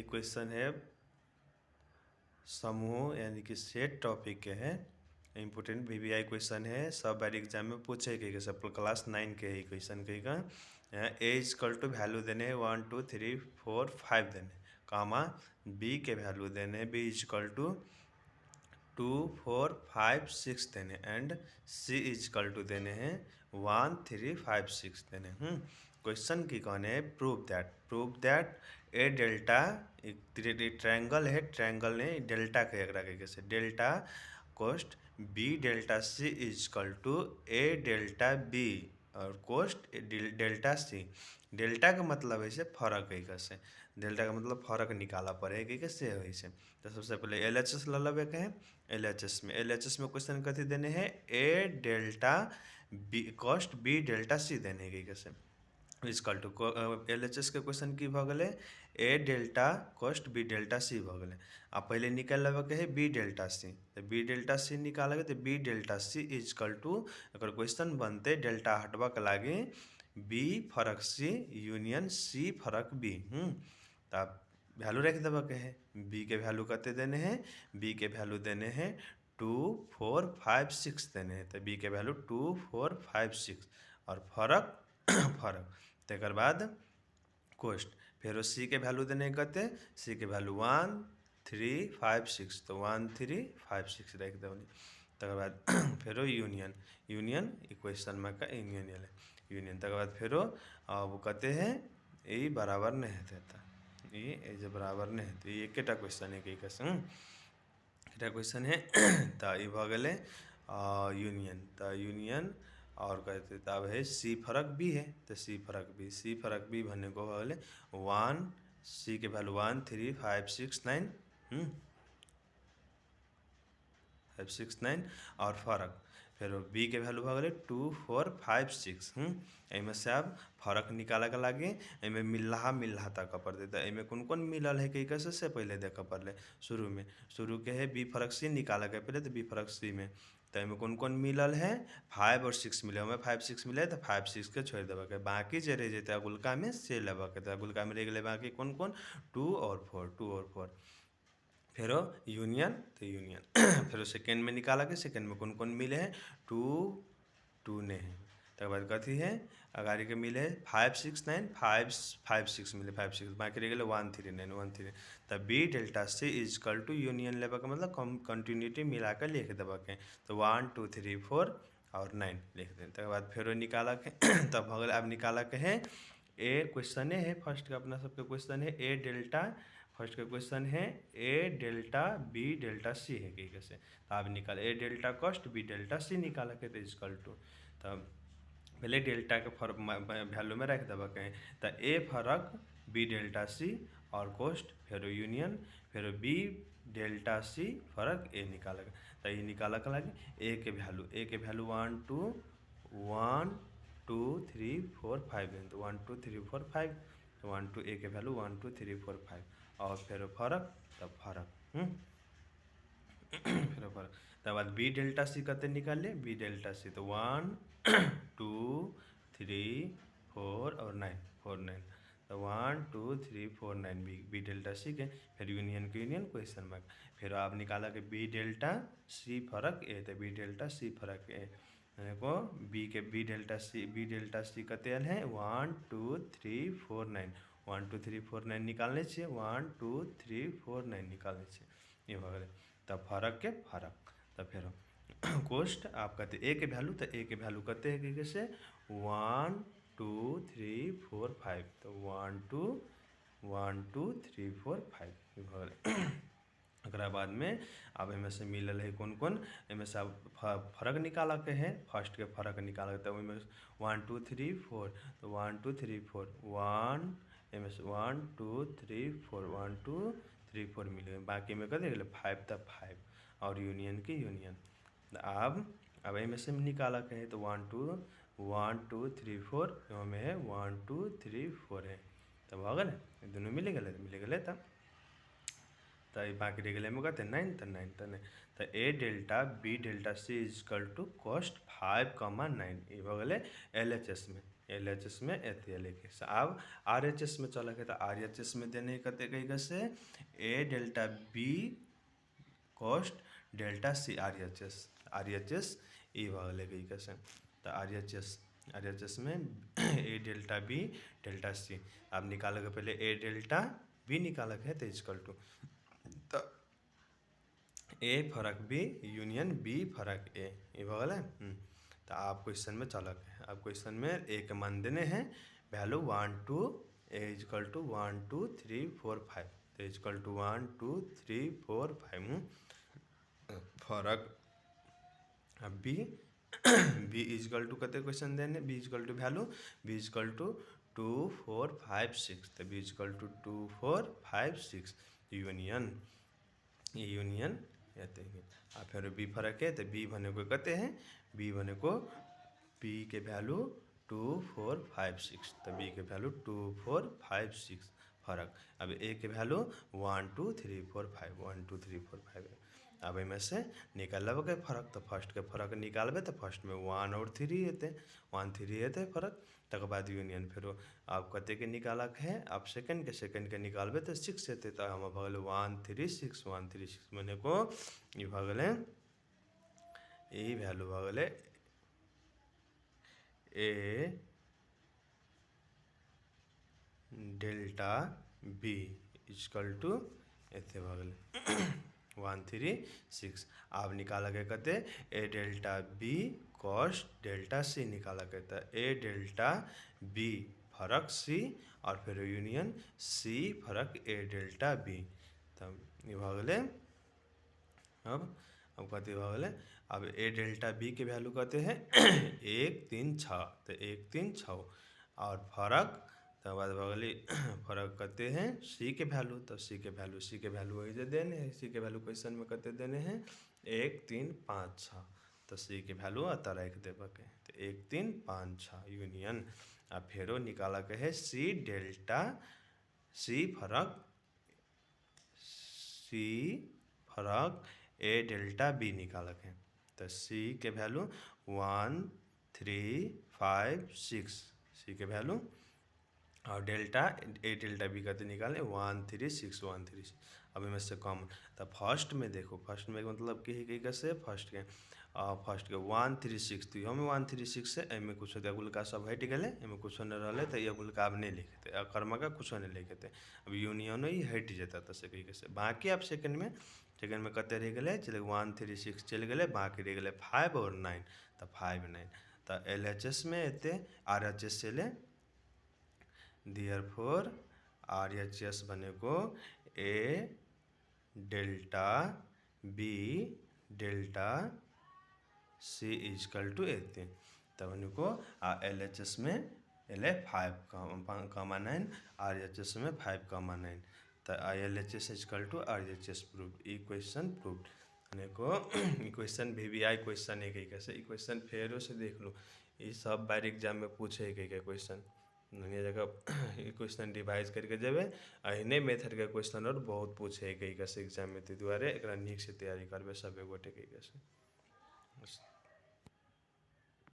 Question है समूह यानी कि सेट टॉपिक के है। इम्पोर्टेंट वीवीआई क्वेश्चन है, सब बार एग्जाम में पूछे के सब क्लास 9 के ही क्वेश्चन कहेगा। ए इजकल टू वैल्यू देने 1 2 3 4 5 देने, कामा बी के वैल्यू देने बी इजकल टू 2 4 5 6 देने एंड सी इजकल टू देने हैं 1 3 5 6 देने। क्वेश्चन की कहने प्रूव दैट ए डेल्टा एक ट्रायंगल है, ट्रायंगल ने डेल्टा के एकरा के कैसे delta cost B delta C equal to A delta B और कोस्ट डेल्टा सी। डेल्टा का मतलब है फर्क है कैसे, डेल्टा का मतलब फर्क निकाला पड़े कैसे वैसे। तो सबसे पहले LHS ले लेवे के हैं। LHS में क्वेश्चन कथी देने हैं A delta B cost B delta C देने के कैसे इजकल टू LHS के क्वेश्चन की भ गए A delta cost B delta C भ गए। आ पहले निकाल लेवे के है बी डेल्टा सी, तो बी डेल्टा सी निकालेंगे तो B delta C equal to अगर क्वेश्चन बनते डेल्टा हटवा के लागे बी फरक सी यूनियन सी फरक बी। तो वैल्यू रख देवे के है, बी के वैल्यू कते देने हैं, बी के वैल्यू देने हैं 2 4 5 6 देने हैं, तो बी के वैल्यू 2 4 5 6 और फरक फरक तकर बाद कोस्ट फिर सी के वैल्यू देने कते सी के वैल्यू 1 3 5 6, तो 1 3 5 6 रख देवनी। तकर बाद फिर यूनियन इक्वेशन में का यूनियन तकर बाद फिर अब कते हैं ये बराबर नहीं होता, ये जो बराबर नहीं है, ये एक क्वेश्चन है एक क्वेश्चन है। तो ये भ गए यूनियन और कहते तब है सी फरक भी है, तो सी फरक भी भन्ने को भले 1 सी के वैल्यू 1 3 5 6 9 5 6 9 और फरक फिर बी के वैल्यू भ गए 2 4 5 6। एमें से अब फरक निकाले के लागे एमें मिलहा तक पड़ते, तो एमें कौन कौन मिलल है कि कैसे से पहले देख पड़े शुरू के है बी फरक सी निकाले के पहले, तो बी फरक सी में तो एमें कौन कौन मिलल है 5 और 6 मिले, हमें 5 6 मिले तो 5 6 के छोड़ देवे के, बाकी जो रह जाते अगुलका में से लेवे के, तो अगुलका में रह गए बाकी कौन कौन 2 और 4 फिर यूनियन तो यूनियन फिर सेकेंड में निकाला के सेकेंड में कौन कौन मिले हैं 2 ने है। तक बाद कथी है अगाड़ी के मिले 5 6 9 5 6 मिले 5 6 बाकी रह गए 1 3 9 1 3, तब B delta C equal to union लेवे का मतलब कंटिन्यूटी मिला कर लिख देवे के, तो 1 2 3 4 और 9 लिख दें। तक बाद फिर निकाला के तब भगल अब निकाला के है ए क्वेश्चन है फर्स्ट का अपना सबके क्वेश्चन है ए डेल्टा फर्स्ट का क्वेश्चन है A delta B delta C है कि कैसे, तो आप निकाल A delta cost B delta C निकाला के तो इजकल टू तब पहले डेल्टा के फर्क वैल्यू में रख देवे के, तो ए फरक बी डेल्टा सी और कॉस्ट फिर यूनियन फिर बी डेल्टा सी फरक ए निकाल के, तो ये निकाल के लगे ए के वैल्यू 1 2 3 4 5 है, तो 1 2 3 4 5 तो 1 2 ए के वैल्यू 1 2 3 4 5 और फिर फरक तब फरक फिर फरक तब बाद बी डेल्टा सी कते निकाल ले बी डेल्टा सी, तो 1 2 3 4 और 9 4 9, तो 1 2 3 4 9 बी डेल्टा सी के फिर यूनियन के यूनियन क्वेश्चन मार्क फिर आप निकाला के बी डेल्टा सी फरक ए, तो बी डेल्टा सी फरक ए को बी डेल्टा सी कते आल है 1 2 3 4 9 1 2 3 4 9 निकालने छे 1 2 3 4 9 निकालने छे ये हो गए। तब फरक के फरक तब फिर कोस्ट आप कहते ए के वैल्यू, तो ए के वैल्यू कहते हैं कि कैसे 1 2 3 4 5, तो 1 2 3 4 5 हो गए। एकरा बाद में अब इनमें से मिलल है कौन कौन इनमें से अब फर्क निकाला के है फर्स्ट के फर्क निकाला के, तब इनमें 1 2 3 4, तो 1 2 3 4 1 इनमें से 1 2 3 4 1 2 3 4 मिले, बाकी में कर दिए 5 तब 5 और यूनियन की यूनियन। अब इनमें से निकाला के है, तो 1 2 3 4 में है 1 2 3 4 है, तब हो गए दोनों मिले गए तो बाकी रह गए में कहते 9 तो 9 तो A delta B delta C equal to cost 5 9 ये हो गए LHS में। LHS में एते लिखे से। अब RHS में चल के तो RHS में देने कते कही से A delta B cost delta C RHS ई भगल कही से। तो RHS में A delta B delta C। अब निकाल के पहले A डेल्टा B निकाल के है तो इजकल टू तो A फरक B यूनियन B फरक A ये भगल है। तो आप क्वेश्चन में चलक है। अब क्वेश्चन में A के मान देने हैं वैल्यू 1 2 A इजकल टू 1 2 3 4 5 तो इजकल टू 1 2 3 4 5 फरक। अब B इजकल टू कते क्वेश्चन देने B is equal to value B is equal to 2 4 5 6 तो B इजकल टू 2 4 5 6 यूनियन कहते हैं। आ फिर B फरक है तो B बने को कहते हैं B बने को B के वैल्यू 2 4 5 6 तो B के वैल्यू 2 4 5 6 फरक। अब A के वैल्यू 1 2 3 4 5 1 2 3 4 5 अब इनमें से निकालब के फरक तो फर्स्ट के फरक निकालबे तो फर्स्ट में 1 और 3 हेते 1 3 हेते फरक तक बाद यूनियन फिर आप कते के निकालक है आप सेकंड के निकालबे तो 6 हेते तो हम भगल 1 3 6 1 3 6 मने को ई भगल ई वैल्यू भगल A delta B is equal to एते भगल 1 3 6। आप निकाला के कहते A delta B cos delta C निकाला के तो A डेल्टा B फरक C और फिर यूनियन C फरक A डेल्टा B तब ये भगल। अब कहते भगल अब A डेल्टा B के वैल्यू कहते हैं 1 3 6 तो 1 3 6 और फरक तब बाद भगली फरक कहते हैं C के वैल्यू तो C के वैल्यू वही जो देने हैं C के वैल्यू क्वेश्चन में कहते देने हैं 1 3 5 6 तो C के वैल्यू अतः रख देवे के तो 1 3 5 6 यूनियन। अब फेरो निकाला के है C डेल्टा C फरक A डेल्टा B निकाला के तो C के वैल्यू 1 3 5 6 C के वैल्यू और डेल्टा A डेल्टा B कहते निकालें 1 3 6 1 3 6। अब इनमें से कॉमन तो फर्स्ट में देखो फर्स्ट में मतलब कि कैसे फर्स्ट के 1 3 6 तो हमें 1 3 6 से एमें कुछ गुलका सब हट गए एमें कुछ नहीं रहा तो ये गुलका अब नहीं लिखते कर्म का कुछ नहीं लिखते अब यूनियन ही हट जाता तो से कैसे बाकी आप सेकंड में कते रह गए चले 1 3 6 चल गए बाकी रह गए 5 और 9 तो 5 9 तो LHS में एते RHS चले Therefore RHS बने को A delta B delta C is equal to एते तब बने को LHS में L 5 कामा 9 RHS में 5 कामा 9 तो LHS is equal to RHS proved equation proved बने को इक्वेशन VBI क्वेश्चन है कैसे इक्वेशन फेरो से देख लो ये सब बार एग्जाम में पूछे क्वेश्चन ये जगह क्वेश्चन रिवाइज करके जेबे अहिने मेथड के क्वेश्चन और बहुत पूछे कैसे एग्जाम में दुआरे एक निक से तैयारी करबे सब गोटे कैसे।